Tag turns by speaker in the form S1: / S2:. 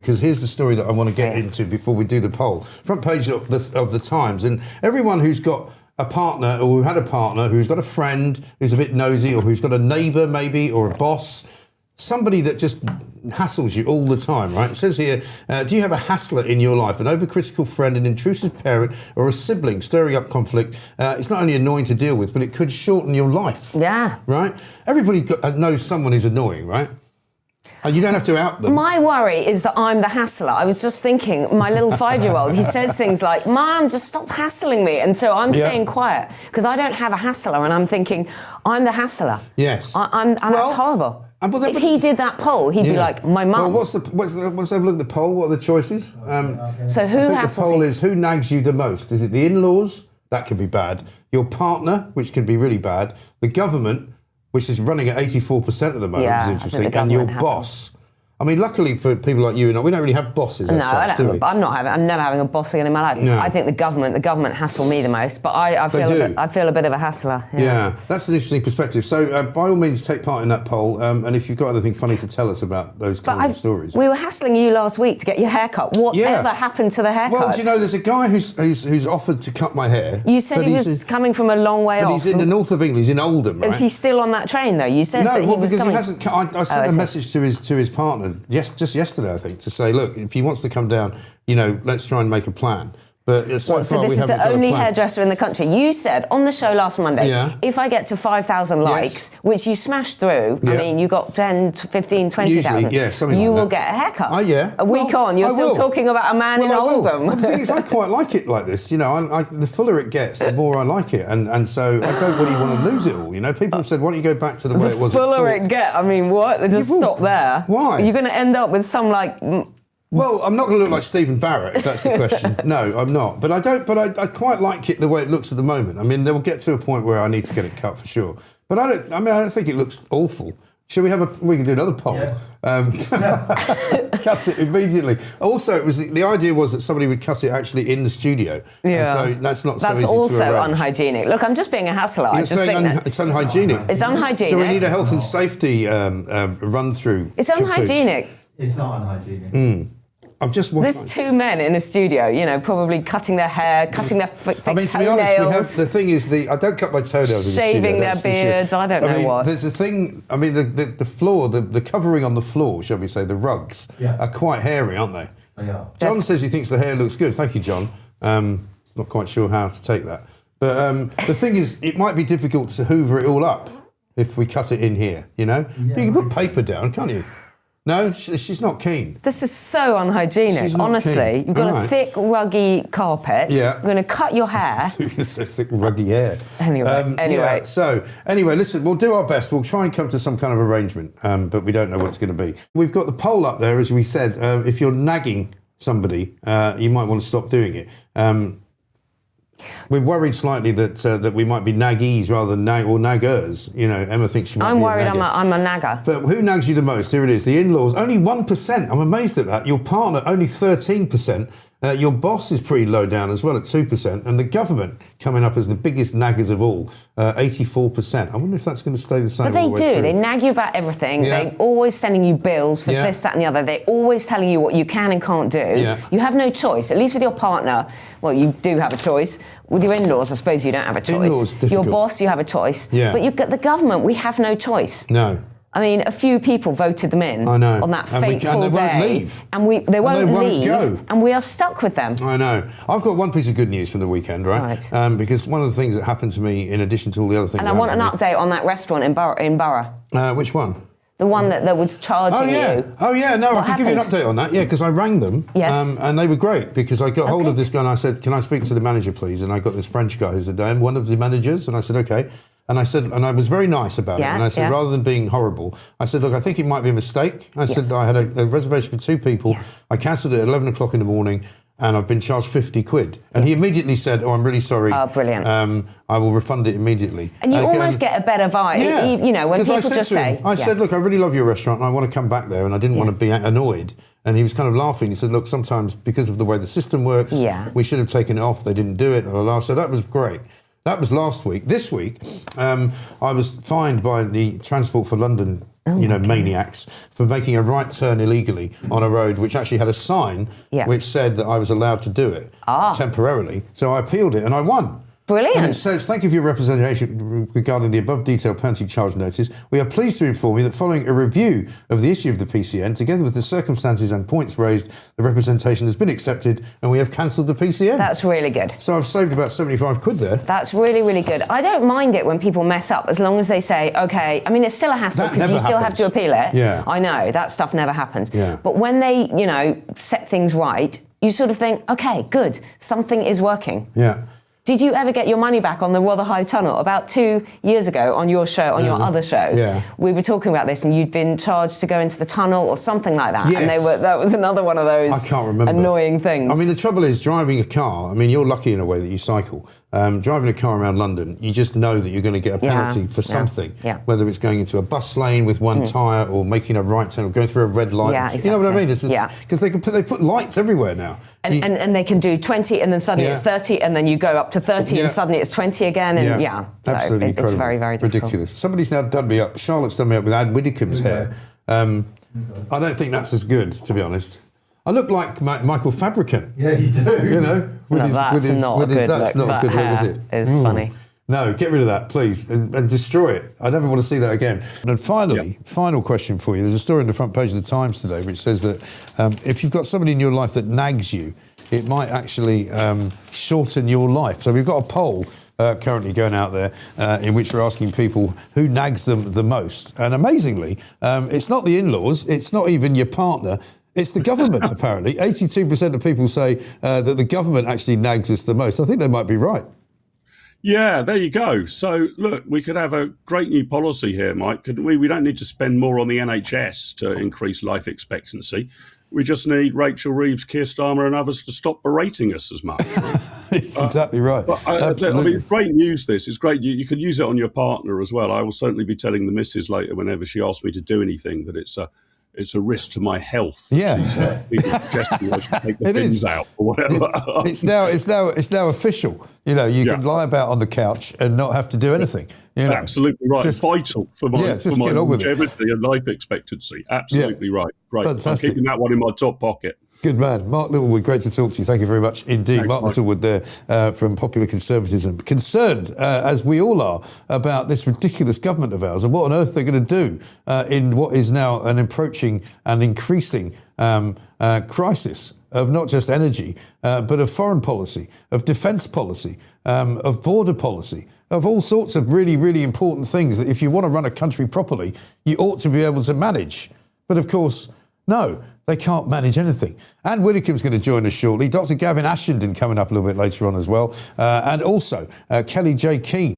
S1: because here's the story that I want to get into before we do the poll. Front page of the Times, and everyone who's got a partner or who had a partner, who's got a friend who's a bit nosy, or who's got a neighbour maybe, or a boss, somebody that just hassles you all the time, right? It says here, do you have a hassler in your life, an overcritical friend, an intrusive parent, or a sibling stirring up conflict? It's not only annoying to deal with, but it could shorten your life. Yeah. Right? Everybody knows someone who's annoying, right? And you don't have to out them.
S2: My worry is that I'm the hassler. I was just thinking, my little 5-year-old, he says things like, Mom, just stop hassling me. And so I'm staying quiet because I don't have a hassler. And I'm thinking, I'm the hassler.
S1: Yes.
S2: And that's horrible. If he did that poll, he'd be like, my mum.
S1: Well, let's have a look at the poll. What are the choices?
S2: So who hassles
S1: the poll is, who nags you the most? Is it the in-laws? That could be bad. Your partner, which can be really bad. The government, which is running at 84% at the moment, is interesting. And your boss. I mean, luckily for people like you and I, we don't really have bosses as such, do we?
S2: I'm never having a boss again in my life. No. I think the government hassle me the most, but I feel a bit of a hassler.
S1: Yeah, that's an interesting perspective. So by all means, take part in that poll, and if you've got anything funny to tell us about those kinds of stories.
S2: We were hassling you last week to get your hair cut. Whatever happened to the haircut?
S1: Well, do you know, there's a guy who's offered to cut my hair.
S2: You said he was coming from a long way off.
S1: But he's in the north of England. He's in Oldham, right?
S2: Is he still on that train though? You said that he was
S1: because
S2: coming.
S1: He hasn't. I sent a message to his partner just yesterday, I think, to say, look, if he wants to come down, let's try and make a plan. But so
S2: this is the only hairdresser in the country. You said on the show last Monday, if I get to 5,000 likes, which you smashed through, I mean, you got 10, 15, 20,000, you will get a haircut. A week on, you're still talking about a man in Oldham.
S1: Well, the thing is, I quite like it like this. The fuller it gets, the more I like it. And so I don't really want to lose it all. People have said, why don't you go back to the way it was?
S2: The fuller it gets, I mean, what? They just stop there.
S1: Why?
S2: You're going to end up with some
S1: Well, I'm not going to look like Stephen Barrett, if that's the question. No, I'm not. But I quite like it the way it looks at the moment. I mean, they will get to a point where I need to get it cut for sure. But I don't think it looks awful. Shall we we can do another poll. Cut it immediately. Also, the idea was that somebody would cut it actually in the studio. Yeah. So that's not so easy to arrange.
S2: That's also unhygienic. Look, I'm just being a hassler.
S1: You're saying it's unhygienic.
S2: It's unhygienic.
S1: So we need a health and safety run through.
S2: It's unhygienic.
S3: It's not unhygienic.
S2: There's two men in a studio, probably cutting their hair, cutting their toenails.
S1: To be honest, the thing is, I don't cut my toenails in the studio.
S2: Shaving their beards, sure. I don't know what.
S1: There's a thing, the floor, the covering on the floor, shall we say, the rugs, are quite hairy, aren't they?
S3: They are.
S1: John says he thinks the hair looks good. Thank you, John. Not quite sure how to take that. But the thing is, it might be difficult to hoover it all up if we cut it in here, Yeah, but you can put paper down, can't you? No, she's not keen.
S2: This is so unhygienic. Honestly, you've got a thick, ruggy carpet. Yeah. You're going to cut your hair.
S1: Thick, ruggy hair.
S2: Anyway.
S1: Yeah, so, listen, we'll do our best. We'll try and come to some kind of arrangement, but we don't know what it's going to be. We've got the poll up there, as we said. If you're nagging somebody, you might want to stop doing it. We're worried slightly that we might be naggies rather than naggers. Emma thinks she might be
S2: I'm worried I'm a nagger.
S1: But who nags you the most? Here it is. The in-laws, only 1%. I'm amazed at that. Your partner, only 13%. Your boss is pretty low down as well at 2%. And the government coming up as the biggest naggers of all, 84%. I wonder if that's going to stay the same.
S2: But they do. They nag you about everything. Yeah. They're always sending you bills for this, that and the other. They're always telling you what you can and can't do. Yeah. You have no choice. At least with your partner, well, you do have a choice. With your in-laws, I suppose you don't have a choice.
S1: In-laws, difficult.
S2: Your boss, you have a choice. Yeah. But the government, we have no choice.
S1: No.
S2: I mean, a few people voted them in on that fateful day.
S1: Won't leave.
S2: And they won't leave.
S1: Go.
S2: And we are stuck with them.
S1: I know. I've got one piece of good news from the weekend, right? Because one of the things that happened to me, in addition to all the other things...
S2: And I want an update on that restaurant in Borough.
S1: Which one?
S2: The one that was charging you.
S1: Oh, yeah. No, I can give you an update on that. Yeah, because I rang them.
S2: Yes.
S1: And they were great, because I got hold of this guy and I said, can I speak to the manager, please? And I got this French guy who's one of the managers. And I said, OK. And I was very nice about it. And I said, rather than being horrible, I said, look, I think it might be a mistake. I said, I had a reservation for 2 people. Yeah. I cancelled it at 11 o'clock in the morning. And I've been charged 50 quid. And he immediately said, I'm really sorry.
S2: Oh, brilliant.
S1: I will refund it immediately.
S2: And you almost get a better vibe, when people just say...
S1: I said, look, I really love your restaurant and I want to come back there, and I didn't want to be annoyed. And he was kind of laughing. He said, look, sometimes because of the way the system works, we should have taken it off. They didn't do it. So that was great. That was last week. This week, I was fined by the Transport for London maniacs, for making a right turn illegally on a road which actually had a sign which said that I was allowed to do it temporarily. So I appealed it and I won.
S2: Brilliant.
S1: And it says, thank you for your representation regarding the above detailed penalty charge notice. We are pleased to inform you that following a review of the issue of the PCN, together with the circumstances and points raised, the representation has been accepted and we have cancelled the PCN.
S2: That's really good.
S1: So I've saved about 75 quid there.
S2: That's really, really good. I don't mind it when people mess up, as long as they say, OK, I mean, it's still a hassle because you still have to appeal it.
S1: Yeah.
S2: I know, that stuff never happened.
S1: Yeah.
S2: But when they, set things right, you sort of think, OK, good, something is working.
S1: Yeah.
S2: Did you ever get your money back on the Rotherhithe Tunnel? About 2 years ago on your show, on your other show, we were talking about this and you'd been charged to go into the tunnel or something like that.
S1: Yes.
S2: And that was another one of those
S1: I can't remember.
S2: annoying things.
S1: I mean, the trouble is driving a car, I mean, you're lucky in a way that you cycle. Driving a car around London, you just know that you're going to get a penalty for something, whether it's going into a bus lane with one tyre or making a right turn or going through a red light.
S2: Yeah, exactly.
S1: You know what I mean? Because they put lights everywhere now.
S2: And they can do 20 and then suddenly it's 30 and then you go up to 30 and suddenly it's 20 again. And so
S1: absolutely incredible.
S2: It's very, very difficult.
S1: Ridiculous. Somebody's now done me up. Charlotte's done me up with Anne Widdecombe's hair. I don't think that's as good, to be honest. I look like Michael Fabricant.
S3: Yeah, you do.
S2: That's not a good look, is it? It's funny.
S1: No, get rid of that, please, and destroy it. I never want to see that again. And finally, final question for you. There's a story on the front page of the Times today which says that if you've got somebody in your life that nags you, it might actually shorten your life. So we've got a poll currently going out there in which we're asking people who nags them the most. And amazingly, it's not the in-laws, it's not even your partner, it's the government, apparently. 82% of people say that the government actually nags us the most. I think they might be right.
S4: Yeah, there you go. So, look, we could have a great new policy here, Mike, couldn't we? We don't need to spend more on the NHS to increase life expectancy. We just need Rachel Reeves, Keir Starmer and others to stop berating us as much.
S1: It's exactly right.
S4: Absolutely. I mean, it's great news, this. It's great. You could use it on your partner as well. I will certainly be telling the missus later whenever she asks me to do anything that it's a risk to my health.
S1: Yeah,
S4: people suggesting I should take the fins out or whatever.
S1: It's now official. You can lie about on the couch and not have to do anything.
S4: Absolutely right.
S1: Just,
S4: vital for my longevity and life expectancy. Absolutely right. Right.
S1: Fantastic.
S4: I'm keeping that one in my top pocket.
S1: Good man. Mark Littlewood, great to talk to you. Thank you very much indeed.
S4: Thanks,
S1: Mark Littlewood there from Popular Conservatism. Concerned, as we all are, about this ridiculous government of ours and what on earth they're going to do in what is now an approaching and increasing crisis of not just energy, but of foreign policy, of defence policy, of border policy, of all sorts of really, really important things that if you want to run a country properly, you ought to be able to manage. But of course, no, they can't manage anything. Anne Widdecombe's going to join us shortly. Dr. Gavin Ashenden coming up a little bit later on as well. And also Kelly J. Keane.